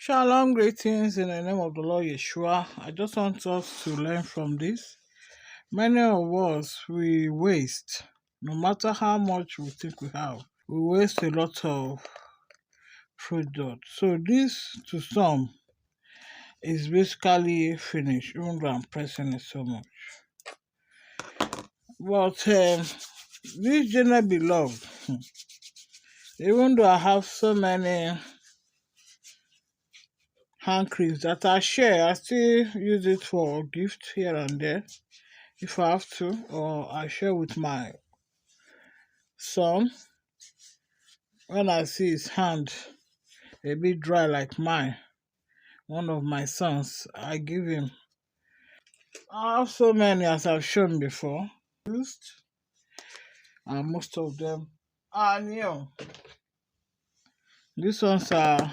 Shalom, greetings in the name of the Lord Yeshua. I just want us to learn from this. Many of us, we waste, no matter how much we think we have, we waste a lot of product. So this, to some, is basically finished, even though I'm pressing it so much. But this general beloved, even though I have so many hand creams that I share, I still use it for gift here and there if I have to, or I share with my son. When I see his hand a bit dry like mine, one of my sons, I give him. I have so many as I've shown before, used, and most of them are new. These ones are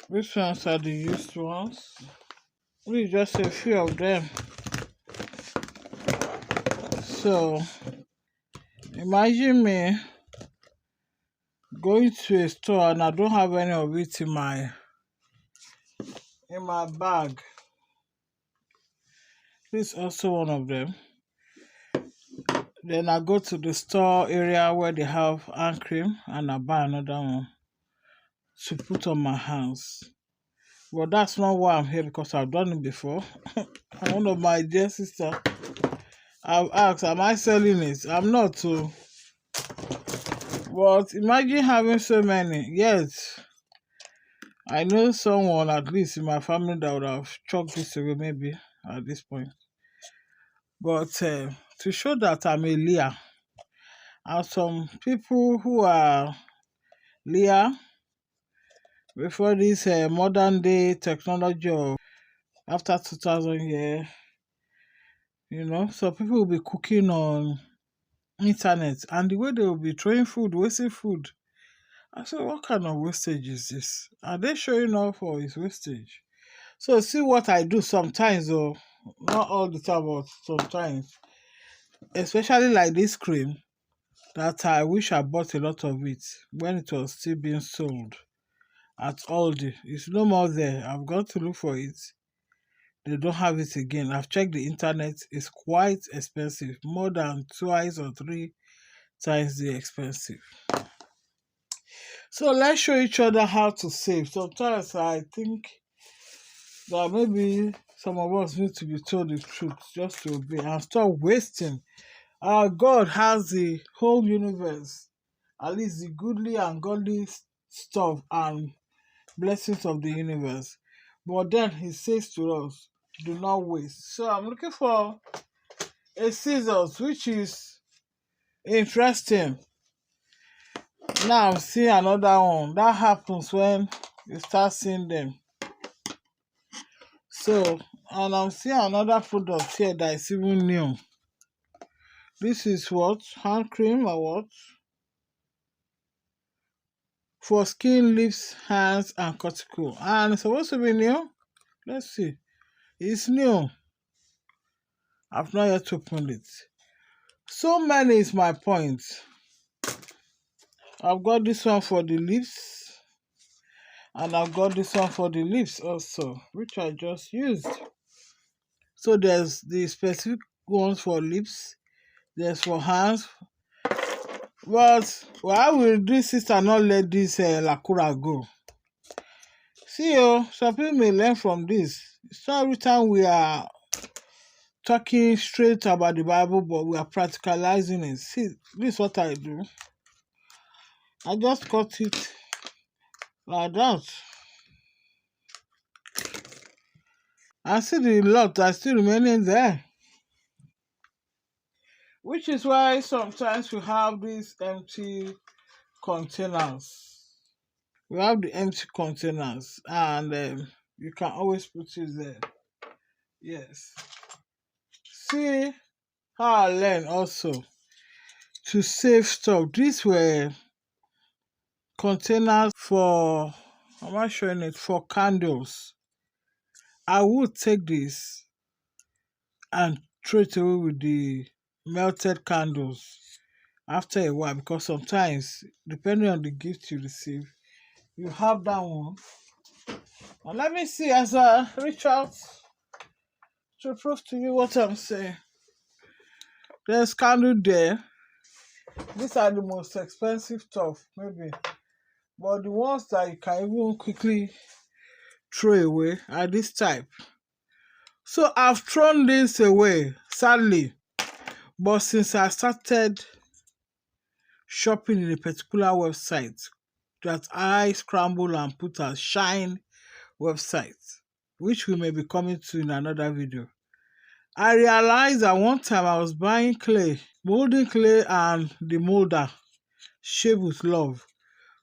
the used ones. We just a few of them. So imagine me going to a store and I don't have any of it in my bag. This is also one of them. Then I go to the store area where they have hand cream and I buy another one to put on my hands. But that's not why I'm here, because I've done it before. And one of my dear sisters, I've asked, am I selling it? I'm not too. But imagine having so many. Yes, I know someone, at least in my family, that would have chucked this away maybe at this point. But to show that I'm a liar, and some people who are liar before this modern day technology of after 2000 years, so people will be cooking on internet, and the way they will be throwing food, wasting food. I said, what kind of wastage is this? Are they showing off for his wastage? So see what I do sometimes, though, not all the time, but sometimes, especially like this cream that I wish I bought a lot of it when it was still being sold at Aldi. It's no more there. I've got to look for it. They don't have it again. I've checked the internet. It's quite expensive, more than twice or three times the expensive. So let's show each other how to save. Sometimes I think that maybe some of us need to be told the truth just to obey and stop wasting. Our God has the whole universe, at least the goodly and godly stuff and blessings of the universe. But then he says to us, do not waste. So I'm looking for a scissors, which is interesting. Now I'm seeing another one. That happens when you start seeing them. So, and I'm seeing another product here that is even new. This is what? Hand cream or what? For skin, lips, hands, and cuticle. And it's supposed to be new. Let's see. It's new. I've not yet opened it. So many is my point. I've got this one for the lips. And I've got this one for the lips also, which I just used. So there's the specific ones for lips. There's for hands. But why will this sister not let this Lakura go? See, some people may learn from this. It's not every time we are talking straight about the Bible, but we are practicalizing it. See, this is what I do. I just cut it like that. I see the lot that's still remaining there. Which is why sometimes we have these empty containers. We have the empty containers, and you can always put it there. Yes. See how I learned also to save stuff. These were containers for, am I showing it, for candles. I would take this and throw it away with the melted candles after a while, because sometimes, depending on the gift you receive, You have that one. And let me see as I reach out to prove to you what I'm saying. There's candle there. These are the most expensive stuff, maybe. But the ones that you can even quickly throw away are this type. So I've thrown this away, sadly. But since I started shopping in a particular website that I scramble and put as Shine website, which we may be coming to in another video, I realized that one time I was buying clay, molding clay and the molder, Shape with Love,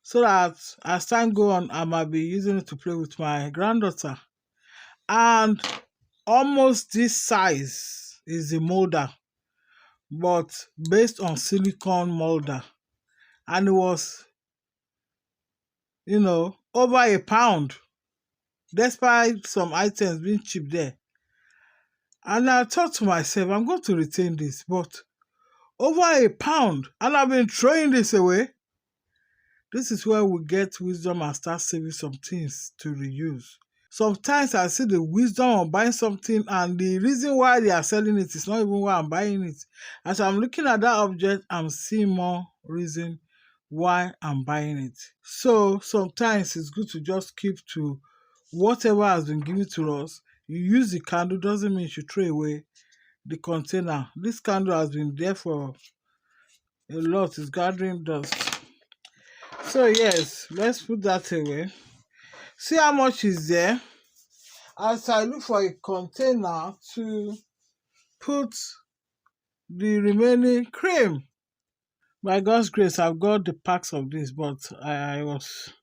so that as time go on, I might be using it to play with my granddaughter. And almost this size is the molder, but based on silicone molder. And it was, over £1, despite some items being cheap there. And I thought to myself, I'm going to retain this, but over £1, and I've been throwing this away. This is where we get wisdom and start saving some things to reuse. Sometimes I see the wisdom of buying something, and the reason why they are selling it is not even why I'm buying it. As I'm looking at that object, I'm seeing more reason why I'm buying it. So sometimes it's good to just keep to whatever has been given to us. You use the candle, doesn't mean you should throw away the container. This candle has been there for a lot, it's gathering dust. So yes, let's put that away. See how much is there. As I look for a container to put the remaining cream. By God's grace, I've got the packs of this, but I was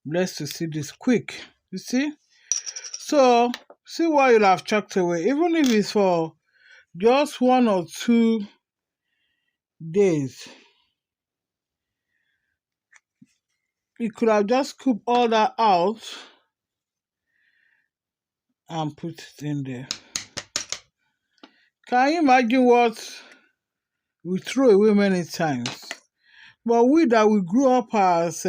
blessed to see this quick. You see? So, see what you'll have chucked away. Even if it's for just 1 or 2 days. You could have just scooped all that out and put it in there. Can you imagine what we throw away many times? But we that we grew up as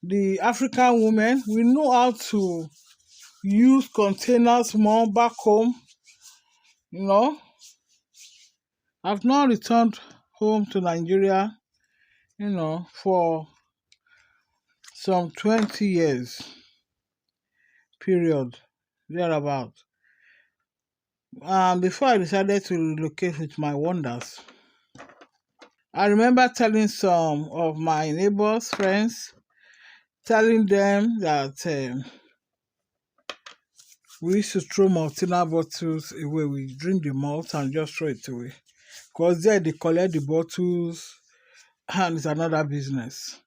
the African women, we know how to use containers more back home. I've not returned home to Nigeria, for some 20 years period, thereabout. Before I decided to relocate with my wonders, I remember telling some of my neighbors, friends, telling them that we used to throw Maltina bottles away. We drink the malt and just throw it away. Because there they collect the bottles and it's another business.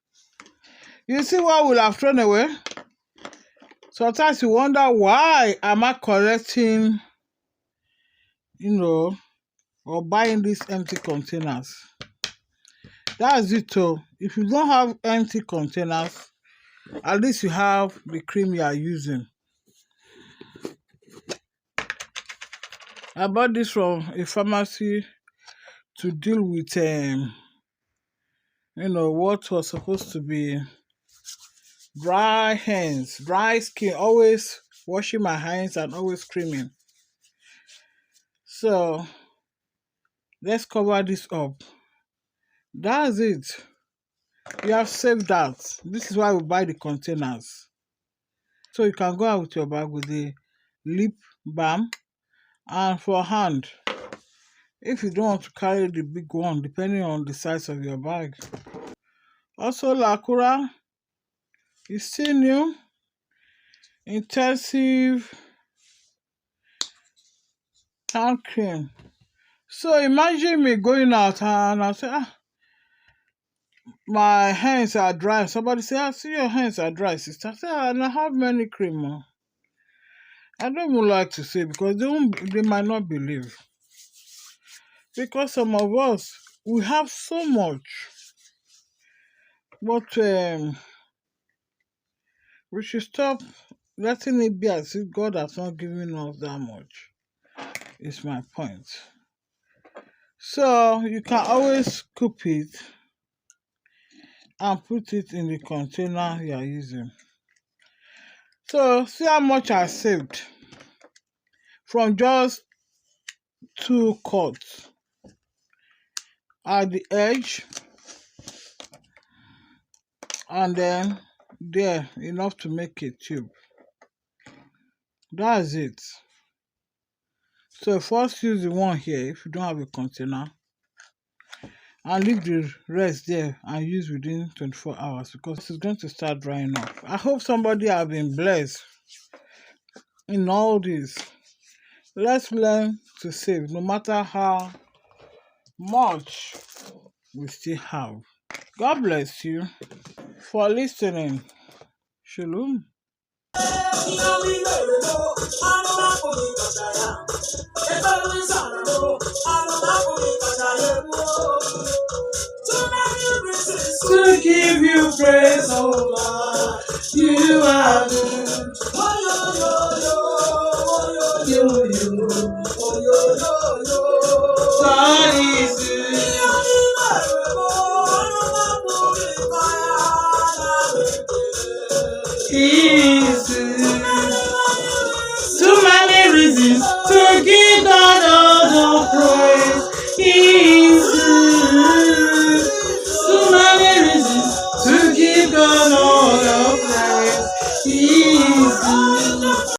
You see what we'll have thrown away? Sometimes you wonder, why am I collecting, or buying these empty containers? That's it too. If you don't have empty containers, at least you have the cream you are using. I bought this from a pharmacy to deal with what was supposed to be dry hands, dry skin, always washing my hands and always creaming. So let's cover this up. That's it. You have saved that. This is why we buy the containers. So you can go out with your bag with the lip balm, and for hand, if you don't want to carry the big one, depending on the size of your bag. Also, Lacura is still new. Intensive hand cream. So imagine me going out and I say, my hands are dry. Somebody say, I see your hands are dry, sister. I say, and I have many cream. I don't even like to say because they might not believe. Because some of us, we have so much. But we should stop letting it be as if God has not given us that much. Is my point. So you can always scoop it and put it in the container you are using. So see how much I saved from just 2 cuts at the edge, and then there, enough to make a tube. That's it. So first use the one here if you don't have a container, and leave the rest there and use within 24 hours because it's going to start drying up. I hope somebody have been blessed in all this. Let's learn to save no matter how much we still have. God bless you for listening. Shalom. To give you praise, oh Lord, you are good. Oh yo yo yo, oh yo yo yo, God is good. He is good. Too many reasons to give God all the praise.